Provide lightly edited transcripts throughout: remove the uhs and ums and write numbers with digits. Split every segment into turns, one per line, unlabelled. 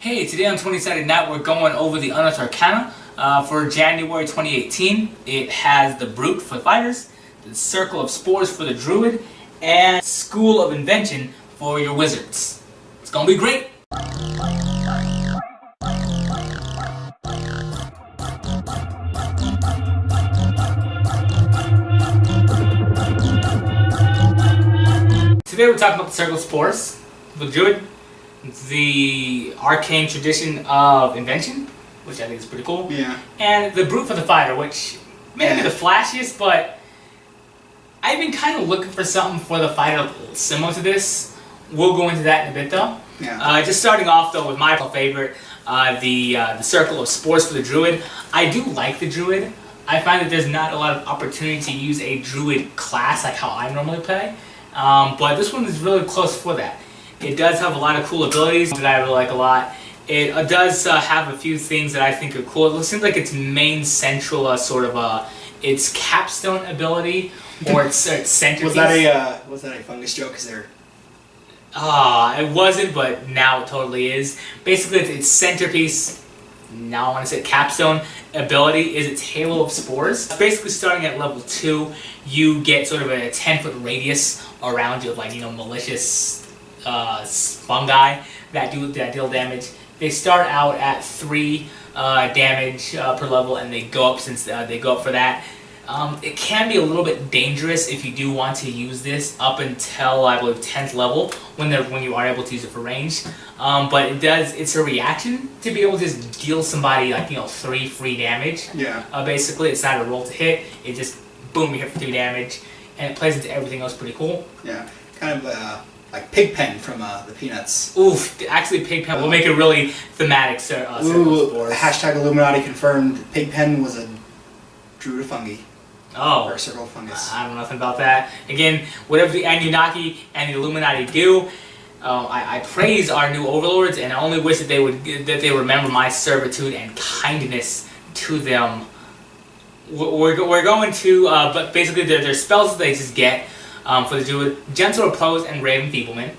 Hey, today on 20-Sided Night we're going over the Unearthed Arcana for January 2018. It has the Brute for the Fighters, the Circle of Spores for the Druid, and School of Invention for your Wizards. It's gonna be great! Today we're talking about the Circle of Spores for the Druid. It's the arcane tradition of Invention, which I think is pretty cool.
Yeah.
And the Brute for the Fighter, which may not be the flashiest, but I've been kind of looking for something for the fighter similar to this. We'll go into that in a bit though.
Yeah.
Just starting off though with my favorite, the Circle of Spores for the Druid. I do like the Druid. I find that there's not a lot of opportunity to use a Druid class like how I normally play. But this one is really close for that. It does have a lot of cool abilities that I really like a lot. It does have a few things that I think are cool. It seems like its main central its capstone ability or its centerpiece.
Was that a fungus joke? Is there?
It wasn't, but now it totally is. Basically, its centerpiece, now I want to say capstone ability, is its Halo of Spores. Basically, starting at level 2, you get sort of a 10-foot radius around you of malicious fungi that deal damage. They start out at 3 damage per level, and they go up for that. It can be a little bit dangerous if you do want to use this up until I believe 10th level when you are able to use it for range. But it's a reaction to be able to just deal somebody 3 free damage.
Yeah.
Basically, it's not a roll to hit. It just boom, you hit for 3 damage, and it plays into everything else pretty cool.
Yeah. Kind of like Pigpen from the Peanuts.
Oof, actually Pigpen will make a really thematic Circle of Spores.
Hashtag Illuminati confirmed. Pigpen was a Druid of Fungi.
Oh.
Or a Circle of Fungus.
I don't know nothing about that. Again, whatever the Anunnaki and the Illuminati do, I praise our new overlords, and I only wish that they remember my servitude and kindness to them. We're going to, but basically they're spells that they just get. For the Druid, Gentle Repose and Raven Feeblement.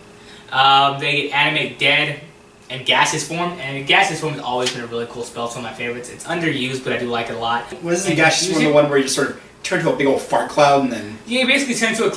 They animate dead and gaseous form, and gaseous form has always been a really cool spell. It's one of my favorites. It's underused, but I do like it a lot.
What is the gaseous form? The one where you just sort of turn to a big old fart cloud and then? Yeah,
you basically turn into a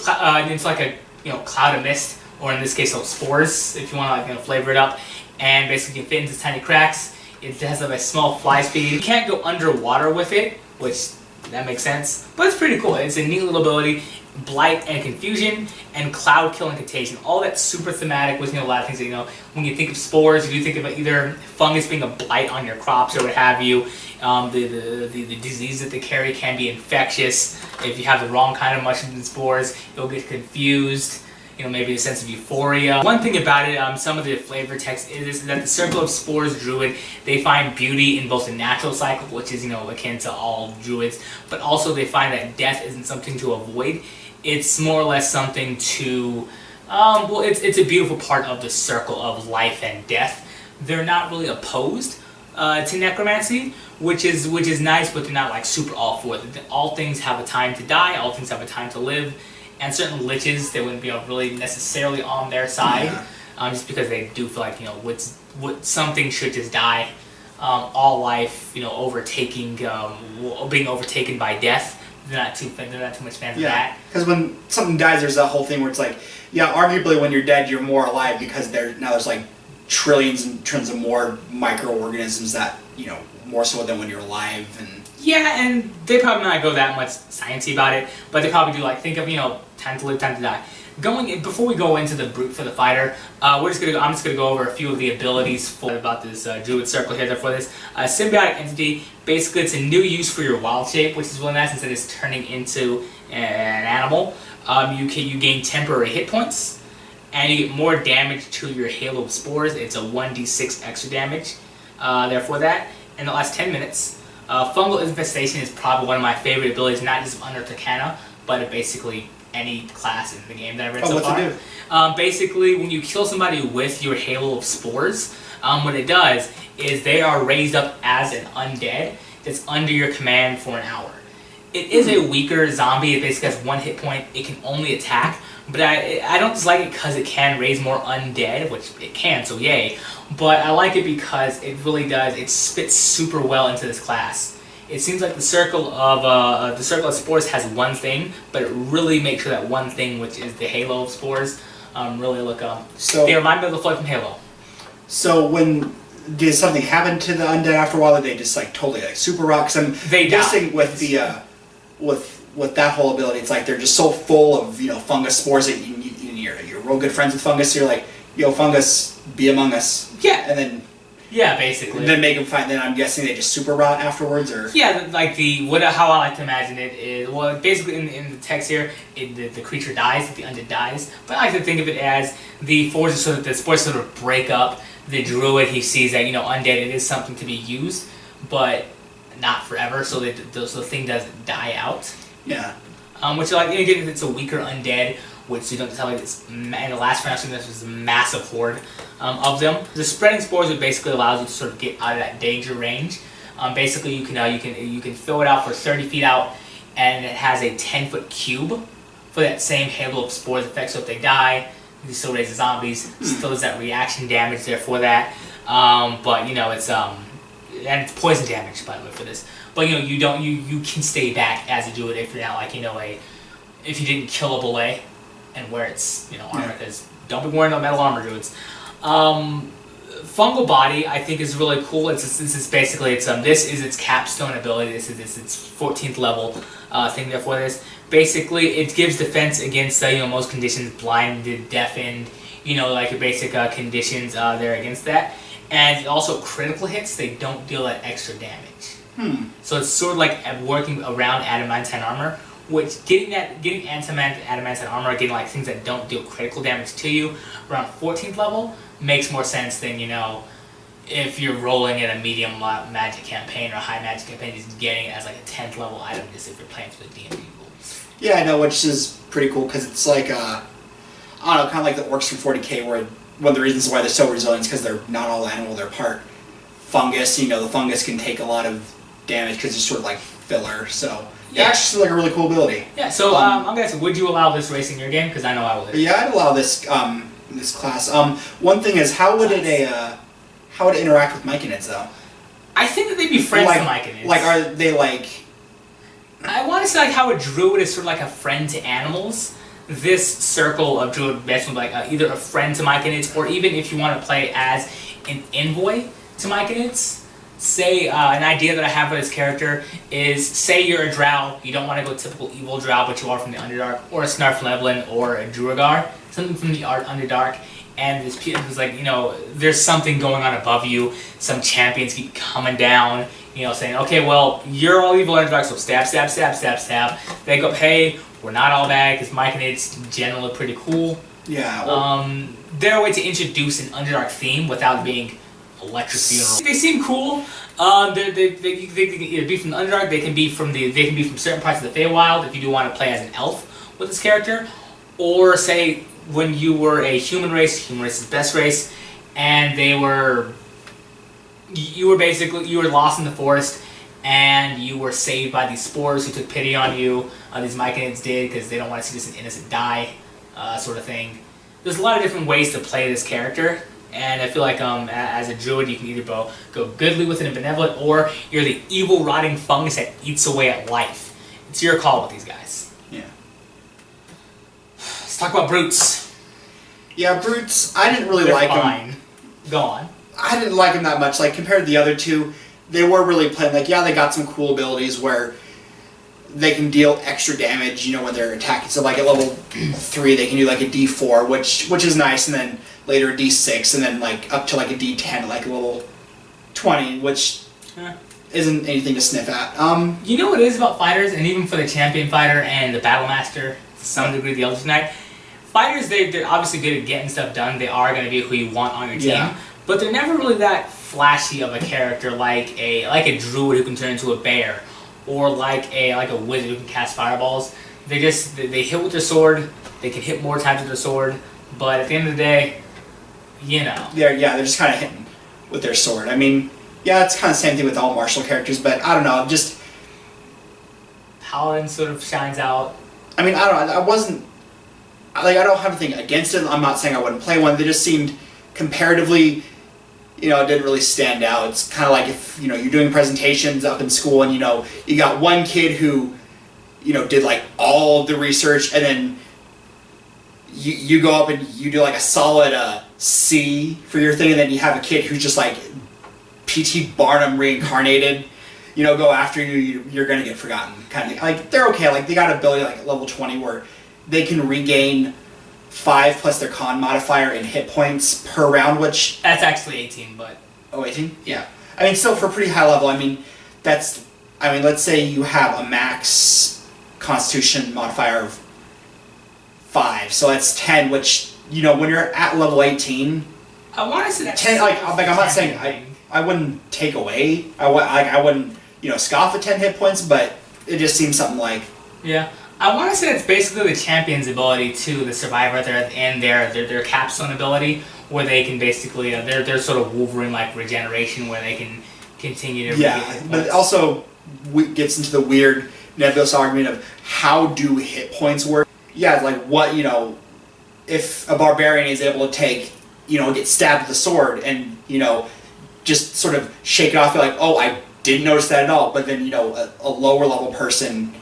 cloud of mist, or in this case, spores, if you want to flavor it up, and basically you can fit into tiny cracks. It has a small fly speed. You can't go underwater with it, which that makes sense, but it's pretty cool. It's a neat little ability. Blight and Confusion, and Cloud Kill and Contagion. All that's super thematic with a lot of things that, when you think of spores, you think of either fungus being a blight on your crops or what have you. The disease that they carry can be infectious. If you have the wrong kind of mushrooms and spores, you'll get confused. Maybe a sense of euphoria. One thing about it, some of the flavor text is that the Circle of Spores Druid, they find beauty in both the natural cycle, which is, akin to all Druids, but also they find that death isn't something to avoid. It's more or less something to, it's a beautiful part of the circle of life and death. They're not really opposed to necromancy, which is nice, but they're not super all for it. All things have a time to die, all things have a time to live, and certain liches, they wouldn't be really necessarily on their side, just because they do feel like, something should just die. All life, being overtaken by death. They're not too much fans of that.
Because when something dies, there's that whole thing where it's arguably when you're dead, you're more alive because there's trillions and trillions of more microorganisms that, more so than when you're alive. And
yeah, and they probably not go that much sciencey about it, but they probably do think of, time to live, time to die. Before we go into the Brute for the Fighter, I'm just gonna go over a few of the abilities about this Druid Circle here. For this Symbiotic Entity, basically it's a new use for your wild shape, which is really nice instead of turning into an animal. You gain temporary hit points, and you get more damage to your Halo of Spores. It's a 1d6 extra damage. Therefore that, in the last 10 minutes, Fungal Infestation is probably one of my favorite abilities, not just of Unearthed Arcana, but of basically any class in the game that I've read so far.
What's it do?
Basically, when you kill somebody with your Halo of Spores, what it does is they are raised up as an undead that's under your command for an hour. It is a weaker zombie. It basically has 1 hit point. It can only attack. But I don't dislike it because it can raise more undead, which it can, so yay. But I like it because it really does. It fits super well into this class. It seems like the circle of Spores has one thing, but it really makes sure that one thing, which is the Halo of Spores, really look
So
they remind me of the flood from Halo.
So did something happen to the undead after a while? Did they just like totally like super rock? Because I'm guessing with the with that whole ability, it's like they're just so full of fungus spores that you're real good friends with fungus. So you're like, yo, fungus, be among us.
Yeah.
And then
Basically.
Then make them fight. Then I'm guessing they just super rot afterwards, or
yeah, like how I like to imagine it is basically in the text here, the creature dies, the undead dies. But I like to think of it as the forces so that the spores sort of break up. The druid, he sees that undead it is something to be used, but not forever. So the thing doesn't die out.
Yeah.
Which like again, it's a weaker undead, which you don't tell like this. In the last round, this was a massive horde of them. The spreading spores would basically allows you to sort of get out of that danger range. Basically, you can fill it out for 30 feet out, and it has a 10-foot cube for that same Halo of Spores effect. So if they die, you still raise the zombies. Still does that reaction damage there for that. But it's and it's poison damage by the way for this. But you can stay back as a druid if you're not like if you didn't kill a belay and wear its armor, because don't be wearing no metal armor, druids. Fungal body I think is really cool. This is its capstone ability. This is its 14th level thing there for this. Basically, it gives defense against most conditions, blinded, deafened, like your basic conditions there against that. And also critical hits, they don't deal that extra damage. So it's sort of like working around adamantine armor, which getting adamantine armor, getting like things that don't deal critical damage to you around 14th level makes more sense than if you're rolling in a medium magic campaign or high magic campaign, just getting it as like a 10th level item just if you're playing for the D&D rules.
Yeah, I know, which is pretty cool because it's like I don't know, kind of like the orcs from 40k, where one of the reasons why they're so resilient is because they're not all animal, they're part fungus. The fungus can take a lot of damage because it's sort of like filler. So yeah, it actually seems like a really cool ability.
Yeah. So I'm gonna ask, would you allow this race in your game? Because I know I would.
Yeah, I'd allow this this class. One thing is, how would it interact with myconids though? I
think that they'd be friends to myconids.
Like, are they like?
I want to say like how a druid is sort of like a friend to animals. This circle of druid basically like either a friend to myconids, or even if you want to play as an envoy to myconids. Say an idea that I have for this character is, say you're a drow, you don't want to go typical evil drow, but you are from the Underdark, or a Snarfleblin, or a Duergar, something from the Underdark, and there's like, there's something going on above you, some champions keep coming down, saying, okay, well, you're all evil Underdark, so stab, stab, stab, stab, stab. They go, hey, we're not all bad, because myconids generally pretty cool.
Yeah. Well,
they're a way to introduce an Underdark theme without being electric funeral. They seem cool. They can either be from the Underdark. They can be from certain parts of the Feywild if you do want to play as an elf with this character, or say when you were a human race is best race, and you were lost in the forest, and you were saved by these spores who took pity on you. These myconids did because they don't want to see just an innocent die, sort of thing. There's a lot of different ways to play this character. And I feel like as a druid, you can either go goodly with it and benevolent, or you're the evil, rotting fungus that eats away at life. It's your call with these guys.
Yeah.
Let's talk about brutes.
Yeah, brutes. I didn't really like them.
Go on.
I didn't like them that much. Like compared to the other two, they were really playing. Like, yeah, they got some cool abilities where they can deal extra damage. When they're attacking. So like at level 3, they can do like a D4, which is nice, and then later a D6, and then like up to like a D10, like a level 20, which isn't anything to sniff at.
You know what it is about fighters, and even for the champion fighter and the battle master, to some degree the Eldritch Knight, fighters they're obviously good at getting stuff done. They are going to be who you want on your team, but they're never really that flashy of a character like a druid who can turn into a bear, or like a wizard who can cast fireballs. They hit with their sword. They can hit more times with their sword, but at the end of the day,
they're just kind of hitting with their sword. I mean, yeah, it's kind of the same thing with all martial characters, but I don't know, just
Paladin sort of shines out.
I mean, I don't know. I wasn't like I don't have anything against it. I'm not saying I wouldn't play one. They just seemed comparatively, it didn't really stand out. It's kind of like if you're doing presentations up in school and you got one kid who did like all the research and then you go up and you do like a solid C for your thing, and then you have a kid who's just like P.T. Barnum reincarnated. Go after you, you're gonna get forgotten. Kind of like they're okay. Like they got ability like level 20 where they can regain 5 plus their con modifier in hit points per round, which
that's actually 18, but
18? Yeah. I mean, still for pretty high level. I mean, let's say you have a max Constitution modifier of 5, so that's 10. Which when you're at level 18,
I want to say that's
10. Like I'm not saying I wouldn't take away. I wouldn't scoff at 10 hit points, but it just seems something like.
Yeah. I want to say it's basically the champion's ability to the survivor there and their capstone ability, where they can basically their sort of Wolverine like regeneration, where they can continue to.
Yeah, but it also gets into the weird nebulous argument of how do hit points work. Yeah, like what if a barbarian is able to take get stabbed with a sword and just sort of shake it off, you're like, oh, I didn't notice that at all. But then a lower level person.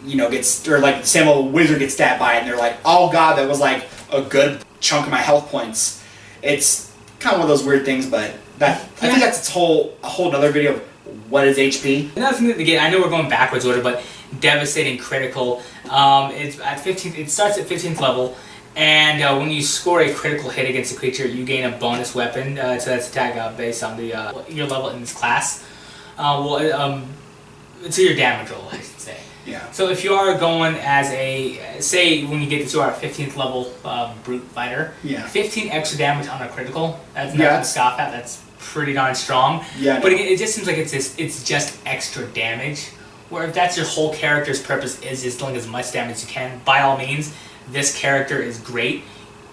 Gets, or like the same old wizard gets stabbed by it, and they're like, oh god, that was like a good chunk of my health points. It's kind of one of those weird things, but I think that's a whole other video of what is HP.
Another thing that, again, I know we're going backwards order, but devastating critical. It's at 15th. It starts at 15th level, and when you score a critical hit against a creature, you gain a bonus weapon to its attack based on your level in this class. To your damage roll, I should say.
Yeah.
So if you are going as say when you get to our 15th level brute fighter, 15 extra damage on a critical, that's nothing to scoff at. That's pretty darn strong.
Yeah.
But again, it just seems like it's just extra damage. Where if that's your whole character's purpose is just doing as much damage as you can, by all means, this character is great.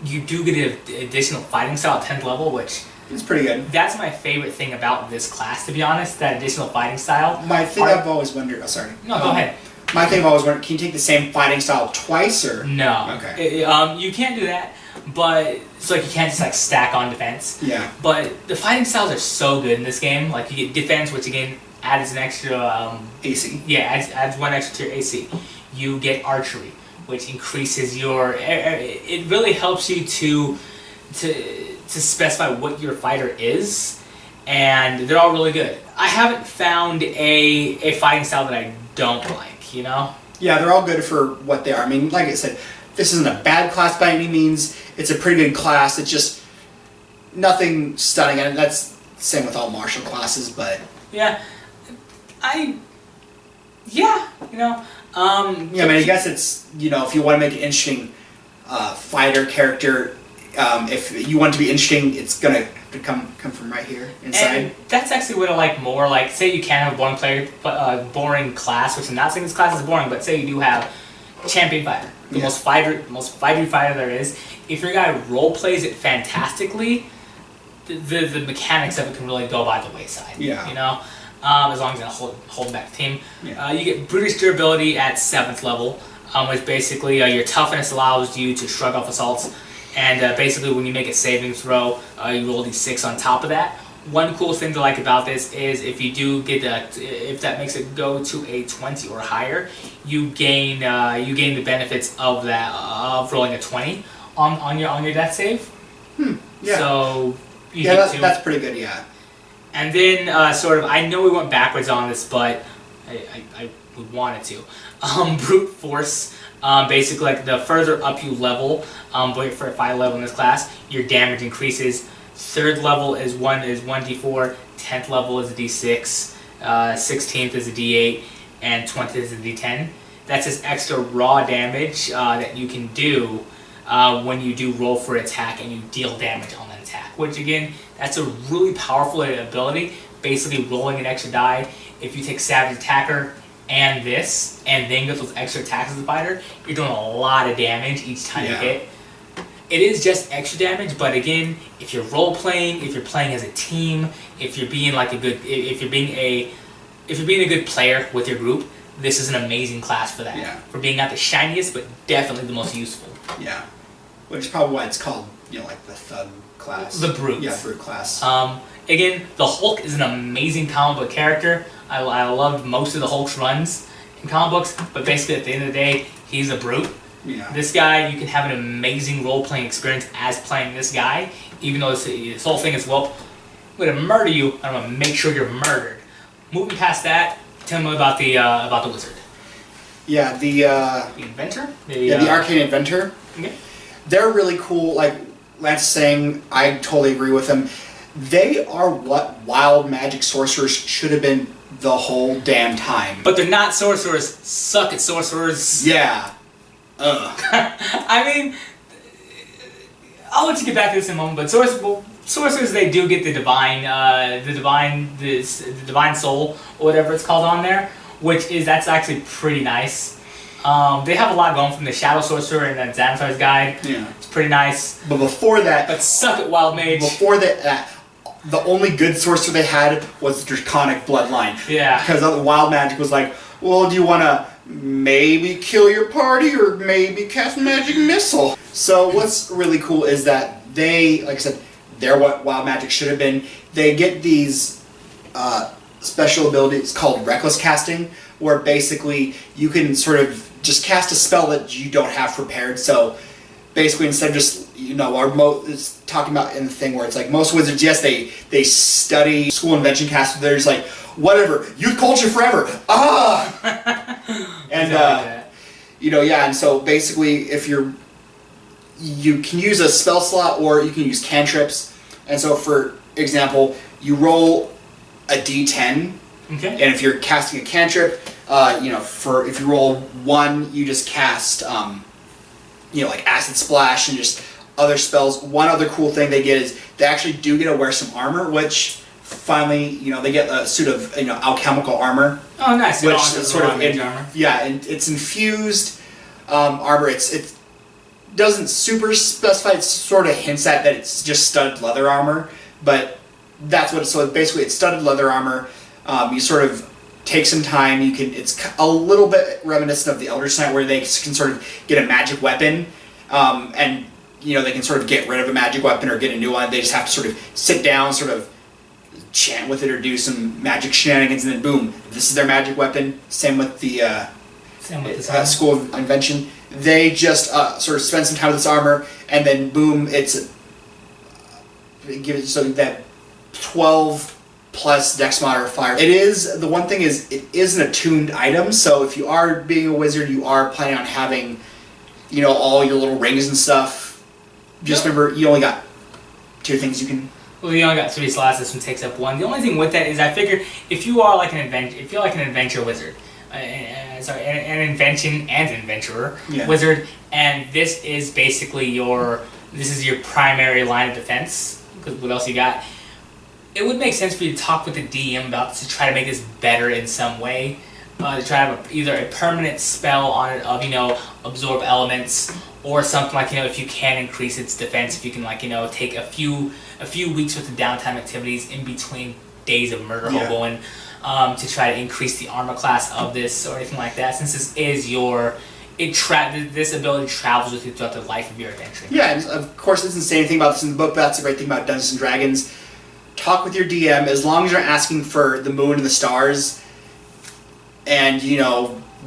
You do get an additional fighting style at 10th level, which
it's pretty good.
That's my favorite thing about this class, to be honest. That additional fighting style.
My thing I've always wondered. Oh, sorry.
No, go ahead.
My thing I've always wondered, can you take the same fighting style twice, or?
No.
Okay.
You can't do that, but it's like you can't just like stack on defense.
Yeah.
But the fighting styles are so good in this game. Like you get defense, which again adds an extra
AC.
Yeah, adds one extra to your AC. You get archery, which increases your. It really helps you to specify what your fighter is, and they're all really good. I haven't found a fighting style that I don't like.
Yeah, they're all good for what they are. I mean, like I said, this isn't a bad class by any means. It's a pretty good class. It's just nothing stunning, and that's the same with all martial classes. But
yeah, I mean,
I guess it's if you want to make an interesting fighter character, if you want it to be interesting, it's gonna come from right here inside.
And that's actually what I like more. Like, say you can have a boring class, which I'm not saying this class is boring, but say you do have champion fighter, the most fighter there is. If your guy role plays it fantastically, the mechanics of it can really go by the wayside.
Yeah.
As long as you're not holding back the team. Yeah. You get brutish durability at 7th level, which basically your toughness allows you to shrug off assaults. And basically, when you make a saving throw, you roll d6 on top of that. One cool thing to like about this is if you do get if that makes it go to a 20 or higher, you gain the benefits of that of rolling a 20 on your death save.
Yeah.
So
that's pretty good. Yeah.
And then I know we went backwards on this, but I wanted to. Brute force. Basically, like the further up you level, but for 5 level in this class, your damage increases. 3rd level is 1d4, 10th level is a d6, 16th is a d8, and 20th is a d10. That's just extra raw damage that you can do when you do roll for attack and you deal damage on that attack. Which again, that's a really powerful ability. Basically, rolling an extra die. If you take Savage Attacker and this, and then get those extra attacks as a fighter, you're doing a lot of damage each time you hit. It is just extra damage, but again, if you're role playing, if you're playing as a team, if you're being a good player with your group, this is an amazing class for that.
Yeah.
For being not the shiniest, but definitely the most useful.
Yeah. Which is probably why it's called, like the thug class.
The brute.
Yeah, brute class.
Again, the Hulk is an amazing comic book character. I loved most of the Hulk's runs in comic books, but basically at the end of the day, he's a brute.
Yeah.
This guy, you can have an amazing role-playing experience as playing this guy, even though this whole thing is, well, I'm going to murder you, and I'm going to make sure you're murdered. Moving past that, tell me about the wizard.
Yeah, the
Inventor?
the Arcane Inventor.
Okay.
They're really cool. Like Lance is saying, I totally agree with him. They are what wild magic sorcerers should have been the whole damn time.
But they're not sorcerers. Suck at sorcerers.
Yeah.
I mean, I'll let you get back to this in a moment, but sorcerers, they do get the divine soul, or whatever it's called on there, that's actually pretty nice. They have a lot going from the Shadow Sorcerer and then Xanathar's Guide. Yeah. It's pretty nice.
But before that...
But suck at Wild Mage.
Before that, the only good sorcerer they had was the Draconic Bloodline.
Yeah.
Because the Wild Magic was like, well, do you want to maybe kill your party or maybe cast Magic Missile? So what's really cool is that they, like I said, they're what Wild Magic should have been. They get these special abilities called Reckless Casting, where basically you can sort of just cast a spell that you don't have prepared. So basically, instead of just, it's talking about in the thing where it's like most wizards, yes, they study school invention cast, they're just like, whatever, youth culture forever, and and so basically, if you can use a spell slot or you can use cantrips, and so for example, you roll a d10,
okay,
and if you're casting a cantrip, if you roll 1, you just cast like Acid Splash and just other spells. One other cool thing they get is they actually do get to wear some armor, which finally, they get a suit of, alchemical armor.
Oh, nice.
Which is sort of,
armor.
Yeah, and it's infused armor. It doesn't super specify, it sort of hints at that it's just studded leather armor, but that's what so basically it's studded leather armor. You sort of take some time, it's a little bit reminiscent of the Elder Knight, where they can sort of get a magic weapon, and they can sort of get rid of a magic weapon or get a new one. They just have to sort of sit down, sort of chant with it or do some magic shenanigans, and then boom, this is their magic weapon. Same with the School of Invention. They just sort of spend some time with this armor, and then boom, it gives so that 12 plus Dex modifier. It is, the one thing is, it is an attuned item, so if you are being a wizard, you are planning on having, all your little rings and stuff. Just remember, you only got 2 things you can...
Well, you only got 3 slots, this one takes up 1. The only thing with that is I figure if you are like an adventure wizard, an invention and adventurer wizard, and this is basically your primary line of defense, because what else you got? It would make sense for you to talk with the DM about this to try to make this better in some way. To try to have either a permanent spell on it of, absorb elements, or something like, if you can increase its defense, if you can, take a few weeks worth of downtime activities in between days of murder hoboing, to try to increase the armor class of this or anything like that, since this is this ability travels with you throughout the life of your adventure.
Yeah, and of course it doesn't say anything about this in the book, but that's the great thing about Dungeons & Dragons. Talk with your DM, as long as you're asking for the moon and the stars, and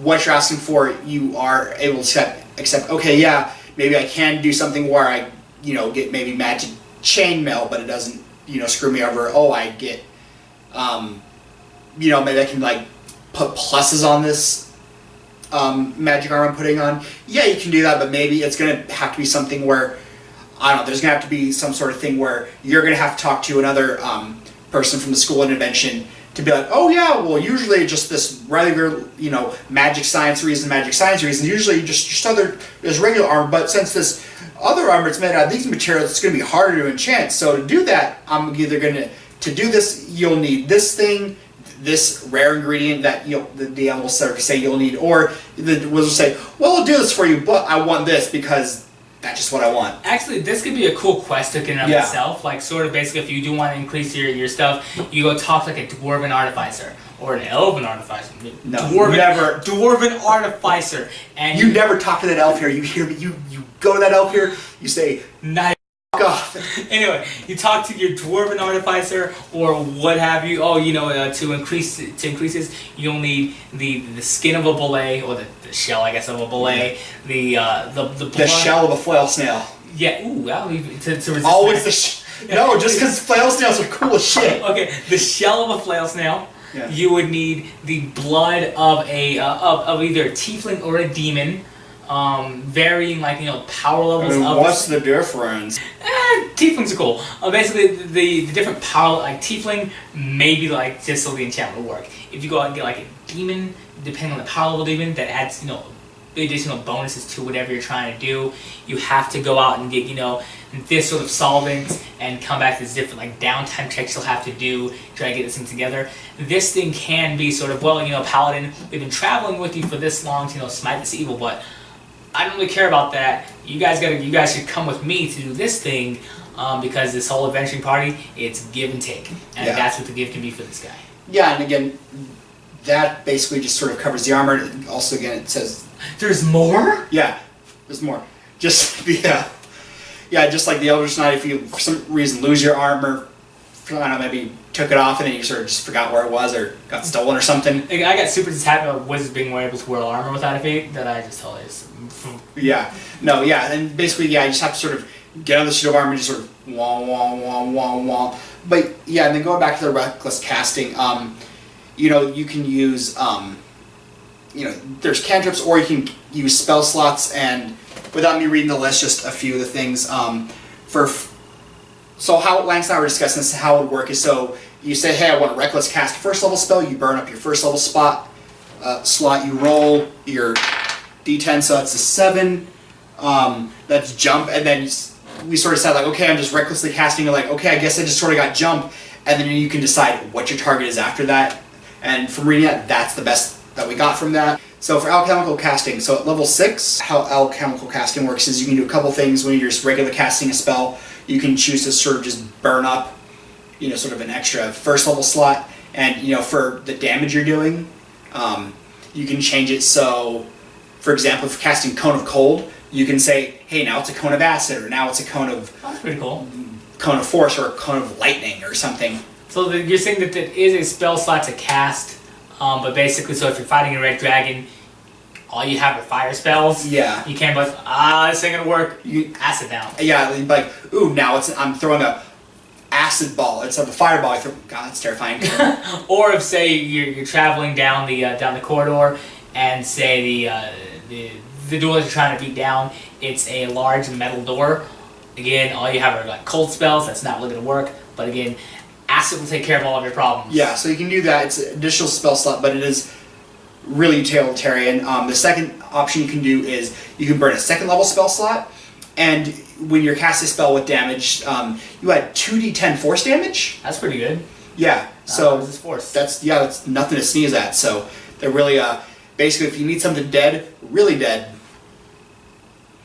what you're asking for, you are able to accept. Okay, yeah, maybe I can do something where I, get maybe magic chainmail, but it doesn't, screw me over. Oh, I get, maybe I can put pluses on this magic armor I'm putting on. Yeah, you can do that, but maybe it's gonna have to be something where, I don't know, there's going to have to be some sort of thing where you're going to have to talk to another person from the School of Invention to be like, oh yeah, well usually just this regular, magic science reason, usually just there's regular armor, but since this other armor is made out of these materials, it's going to be harder to enchant. So to do that, I'm either going to do this, you'll need this thing, this rare ingredient that the DM will start to say you'll need, or the wizard will say, well, I'll do this for you, but I want this because that's just what I want.
Actually, this could be a cool quest token in and of itself. Like, sort of basically, if you do want to increase your stuff, you go talk to like a dwarven artificer or an elven artificer.
No,
never. Dwarven artificer, and
you never talk to that elf here. You hear me? You go to that elf here. You say,
"Nice."
Fuck off.
Anyway, you talk to your dwarven artificer or what have you. Oh, to increase this, you'll need the skin of a belay or the shell, I guess, of a belay.
Yeah.
The
shell of a flail snail.
Yeah. Ooh. Well, to resist
always no, just because flail snails are cool as shit.
Okay, the shell of a flail snail.
Yeah.
You would need the blood of a of either a tiefling or a demon. Varying power levels.
What's the difference?
Tieflings are cool. Basically, the different power, like tiefling, maybe just so the enchantment will work. If you go out and get like a demon, depending on the power level demon, that adds additional bonuses to whatever you're trying to do. You have to go out and get this sort of solvent and come back to this different downtime checks you'll have to do to try to get this thing together. This thing can be sort of paladin. We've been traveling with you for this long to smite this evil, but I don't really care about that. You guys should come with me to do this thing because this whole adventuring party, it's give and take, and that's what the give can be for this guy. Yeah,
and again, that basically just sort of covers the armor. Also, again, it says
there's more.
Yeah, there's more. Just just like the Eldritch Knight, if you for some reason lose your armor, I don't know, maybe took it off and then you sort of just forgot where it was or got stolen or something.
I got super just happy about wizards being able to wear armor without a feat that I just totally just...
and basically, you just have to sort of get on the sheet of armor and just sort of wah, wah, wah, wah, wah. But, and then going back to the reckless casting, you can use, there's cantrips or you can use spell slots, and without me reading the list, just a few of the things, so how Lance and I were discussing this, how it would work is, so you say, hey, I want a reckless cast first level spell, you burn up your first level slot, you roll your d10, so that's a 7, that's jump, and then we sort of said okay, I'm just recklessly casting, okay, I guess I just sort of got jump, and then you can decide what your target is after that, and from reading it, that's the best that we got from that. So for alchemical casting, so at level 6, how alchemical casting works is you can do a couple things when you're just regular casting a spell. You can choose to sort of just burn up, sort of an extra first level slot, and for the damage you're doing, you can change it so, for example, if you're casting Cone of Cold, you can say, hey, now it's a Cone of Acid, or now it's a Cone of...
That's pretty cool.
Cone of Force, or a Cone of Lightning, or something.
So you're saying that it is a spell slot to cast, but basically, so if you're fighting a red dragon, all you have are fire spells. Yeah. You can't this ain't gonna work. You acid down.
Yeah, ooh, now I'm throwing a acid ball instead of a fireball. God, that's terrifying.
Or if say you're traveling down the corridor, and say the door that you're trying to beat down, it's a large metal door. Again, all you have are cold spells. That's not really gonna work. But again, acid will take care of all of your problems. Yeah, so you can do that. It's an additional spell slot, but it is really utilitarian. The second option you can do is you can burn a second level spell slot, and when you're casting a spell with damage, you add 2d10 force damage. That's pretty good. Yeah, so force. That's nothing to sneeze at. So they're really basically, if you need something dead, really dead.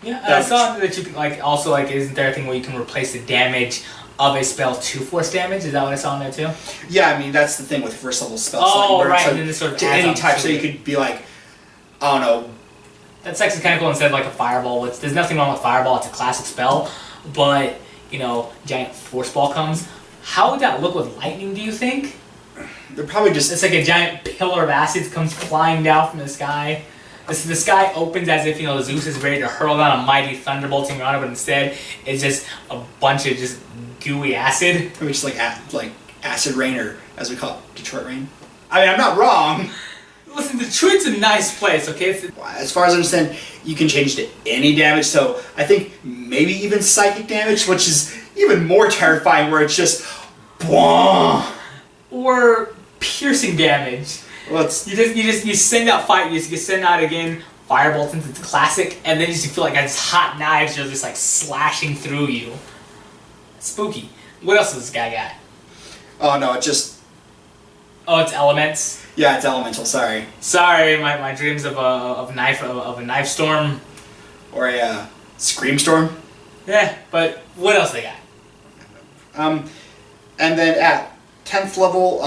Yeah, I saw that you can also isn't there a thing where you can replace the damage of a spell to force damage? Is that what I saw in there too? Yeah, I mean that's the thing with first level spells. Oh, right, and then this sort of to any type, so you could be I don't know. That's actually kind of cool. Instead of a fireball, there's nothing wrong with fireball. It's a classic spell, but giant force ball comes. How would that look with lightning? Do you think? They're probably just. It's like a giant pillar of acid comes flying down from the sky. The sky opens as if Zeus is ready to hurl down a mighty thunderbolt on it, but instead it's just a bunch of just gooey acid. Maybe just like acid rain, or as we call it, Detroit rain. I mean, I'm not wrong. Listen, Detroit's a nice place, okay? As far as I understand, you can change to any damage, so I think maybe even psychic damage, which is even more terrifying, where it's just BWAH! Or piercing damage. Well, you send out you send out again firebolt since it's classic, and then you just feel it's hot knives are just slashing through you. Spooky. What else does this guy got? Oh no, it's elements. Yeah, it's elemental. Sorry. Sorry, my dreams of a knife storm, or a
Screamstorm.
Yeah, but what else they got?
And then at 10th level,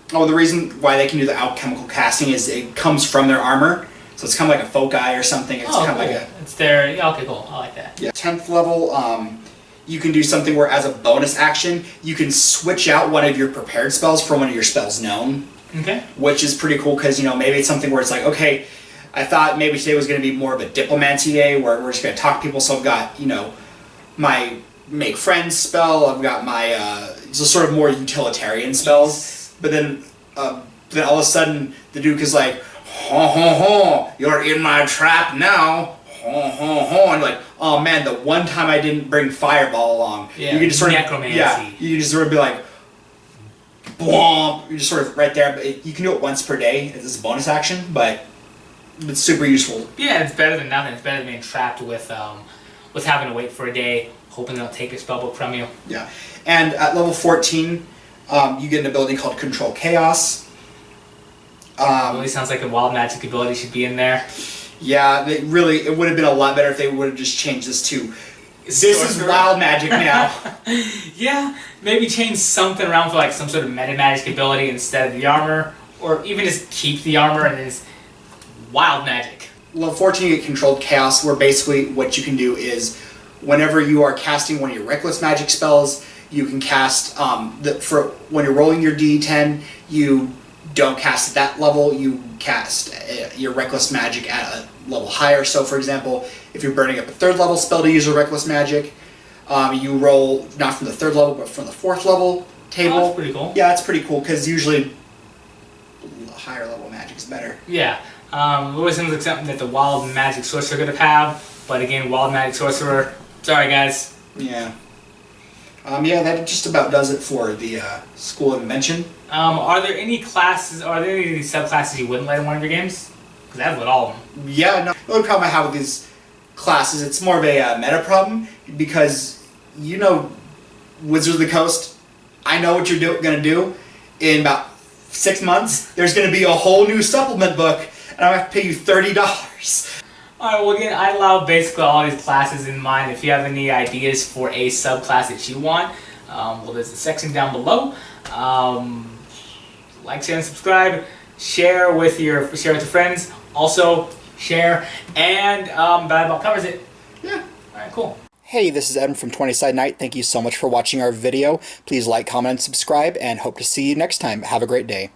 the reason why they can do the alchemical casting is it comes from their armor. So it's kind of like a foci or something. It's kind of like a...
It's their... Yeah, okay, cool. I like that.
Yeah. 10th level, you can do something where as a bonus action, you can switch out one of your prepared spells for one of your spells known.
Okay.
Which is pretty cool because, maybe it's something where it's like, okay, I thought maybe today was going to be more of a diplomancy day where we're just going to talk to people. So I've got, my make friends spell. I've got my so sort of more utilitarian spells. But then all of a sudden the Duke is like, ho ho ho, you're in my trap now. Ho ho ho, and like, oh man, the one time I didn't bring Fireball along.
Yeah,
you can just sort of
necromancy.
Yeah, you can just sort of be like, boom. You're just sort of right there. But you can do it once per day as a bonus action, but it's super useful.
Yeah, it's better than nothing. It's better than being trapped with having to wait for a day, hoping they'll take your spellbook from you.
Yeah, and at level 14, you get an ability called Control Chaos.
It really sounds like a wild magic ability should be in there.
Yeah, it would have been a lot better if they would have just changed this to, this is wild magic now.
Yeah, maybe change something around for like some sort of meta magic ability instead of the armor, or even just keep the armor and then wild magic.
Level 14, you get Controlled Chaos, where basically what you can do is whenever you are casting one of your reckless magic spells, you can cast, for when you're rolling your D10, you don't cast at that level, you cast your reckless magic at a level higher. So for example, if you're burning up a 3rd level spell to use a reckless magic, you roll not from the 3rd level but from the 4th level table.
Oh, that's pretty cool.
Yeah, it's pretty cool because usually higher level magic is better.
Yeah, it always seems like something that the wild magic sorcerer could have, but again, wild magic sorcerer, sorry guys.
Yeah. Yeah, that just about does it for the School of Invention.
Are there any subclasses you wouldn't let in one of your games? Because I would all of them.
Yeah, no. The only problem I have with these classes, it's more of a meta problem, because Wizards of the Coast, I know what you're going to do. In about 6 months, there's going to be a whole new supplement book, and I'm going to have to pay you $30.
Alright, well again, I allow basically all these classes in mind. If you have any ideas for a subclass that you want, there's a section down below. Like, share, and subscribe. Share with your friends. Also, share, and that about covers it.
Yeah.
Alright, cool.
Hey, this is Evan from 20 Side Night. Thank you so much for watching our video. Please like, comment, and subscribe, and hope to see you next time. Have a great day.